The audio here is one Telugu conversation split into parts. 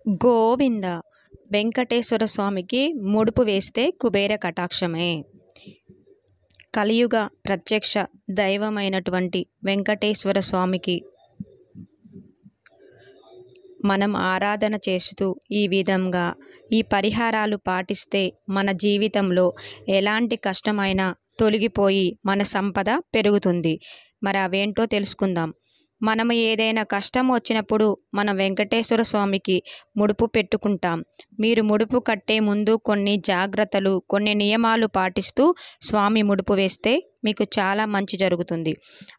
గోవింద వెంకటేశ్వర స్వామికి ముడుపు వేస్తే కుబేర కటాక్షమే. కలియుగ ప్రత్యక్ష దైవమైనటువంటి వెంకటేశ్వర స్వామికి మనం ఆరాధన చేస్తూ ఈ విధంగా ఈ పరిహారాలు పాటిస్తే మన జీవితంలో ఎలాంటి కష్టమైనా తొలగిపోయి మన సంపద పెరుగుతుంది. మరి అవేంటో తెలుసుకుందాం. మనం ఏదైనా కష్టం వచ్చినప్పుడు మనం వెంకటేశ్వర స్వామికి ముడుపు పెట్టుకుంటాం. మీరు ముడుపు కట్టే ముందు కొన్ని జాగ్రత్తలు, కొన్ని నియమాలు పాటిస్తూ స్వామి ముడుపు వేస్తే మీకు చాలా మంచి జరుగుతుంది.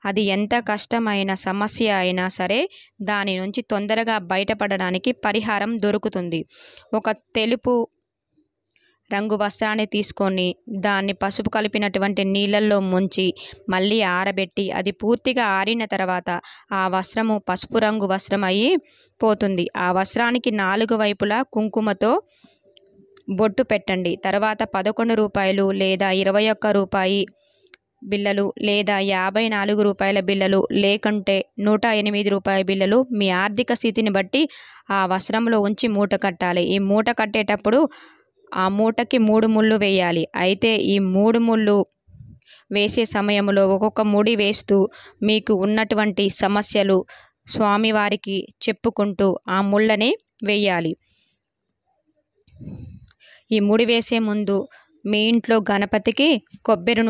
అది ఎంత కష్టమైన సమస్య అయినా సరే దాని నుంచి తొందరగా బయటపడడానికి పరిహారం దొరుకుతుంది. ఒక తెలుపు రంగు వస్త్రాన్ని తీసుకొని దాన్ని పసుపు కలిపినటువంటి నీళ్ళల్లో ముంచి మళ్ళీ ఆరబెట్టి అది పూర్తిగా ఆరిన తర్వాత ఆ వస్త్రము పసుపు రంగు వస్త్రం అయ్యి పోతుంది. ఆ వస్త్రానికి 4 వైపులా కుంకుమతో బొట్టు పెట్టండి. తర్వాత 11 రూపాయలు లేదా 21 రూపాయి బిళ్ళలు లేదా 54 రూపాయల బిళ్ళలు లేకుంటే 108 రూపాయల బిళ్ళలు మీ ఆర్థిక స్థితిని బట్టి ఆ వస్త్రంలో ఉంచి మూట కట్టాలి. ఈ మూట కట్టేటప్పుడు ఆ మూటకి 3 ముళ్ళు వేయాలి. అయితే ఈ 3 ముళ్ళు వేసే సమయంలో ఒక్కొక్క ముడి వేస్తూ మీకు ఉన్నటువంటి సమస్యలు స్వామివారికి చెప్పుకుంటూ ఆ ముళ్ళని వేయాలి. ఈ ముడి వేసే ముందు మీ ఇంట్లో గణపతికి కొబ్బరి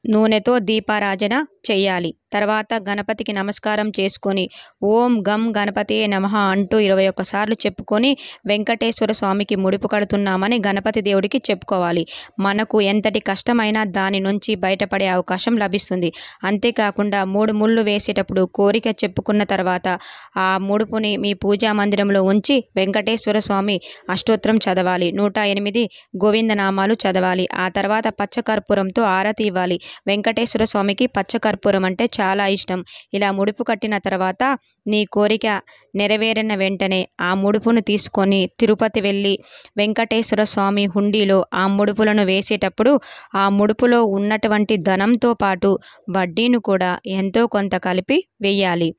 నూనెతో దీపారాజన చేయాలి. తర్వాత గణపతికి నమస్కారం చేసుకొని ఓం గం గణపతియే నమః అంటూ 21 సార్లు చెప్పుకొని వెంకటేశ్వర స్వామికి ముడుపు కడుతున్నామని గణపతి దేవుడికి చెప్పుకోవాలి. మనకు ఎంతటి కష్టమైనా దాని నుంచి బయటపడే అవకాశం లభిస్తుంది. అంతేకాకుండా 3 ముళ్ళు వేసేటప్పుడు కోరిక చెప్పుకున్న తర్వాత ఆ ముడుపుని మీ పూజా మందిరంలో ఉంచి వెంకటేశ్వర స్వామి అష్టోత్తరం చదవాలి. 108 గోవిందనామాలు చదవాలి. ఆ తర్వాత పచ్చకర్పూరంతో ఆరతి ఇవ్వాలి. వెంకటేశ్వర స్వామికి పచ్చకర్పూరం అంటే చాలా ఇష్టం. ఇలా ముడుపు కట్టిన తర్వాత నీ కోరిక నెరవేరిన వెంటనే ఆ ముడుపును తీసుకొని తిరుపతి వెళ్ళి వెంకటేశ్వర స్వామి హుండీలో ఆ ముడుపులను వేసేటప్పుడు ఆ ముడుపులో ఉన్నటువంటి ధనంతో పాటు వడ్డీని కూడా ఎంతో కొంత కలిపి వేయాలి.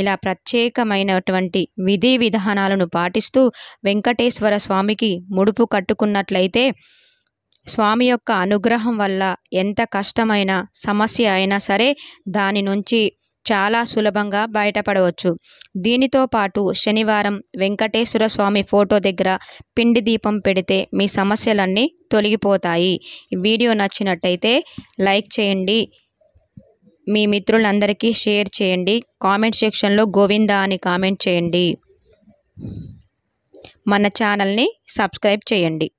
ఇలా ప్రత్యేకమైనటువంటి విధి విధానాలను పాటిస్తూ వెంకటేశ్వర స్వామికి ముడుపు కట్టుకున్నట్లయితే స్వామి యొక్క అనుగ్రహం వల్ల ఎంత కష్టమైన సమస్య అయినా సరే దాని నుంచి చాలా సులభంగా బయటపడవచ్చు. దీనితో పాటు శనివారం వెంకటేశ్వర స్వామి ఫోటో దగ్గర పిండి దీపం పెడితే మీ సమస్యలన్నీ తొలగిపోతాయి. ఈ వీడియో నచ్చినట్టయితే లైక్ చేయండి, మీ మిత్రులందరికీ షేర్ చేయండి, కామెంట్ సెక్షన్లో గోవిందా అని కామెంట్ చేయండి, మన ఛానల్ని సబ్స్క్రైబ్ చేయండి.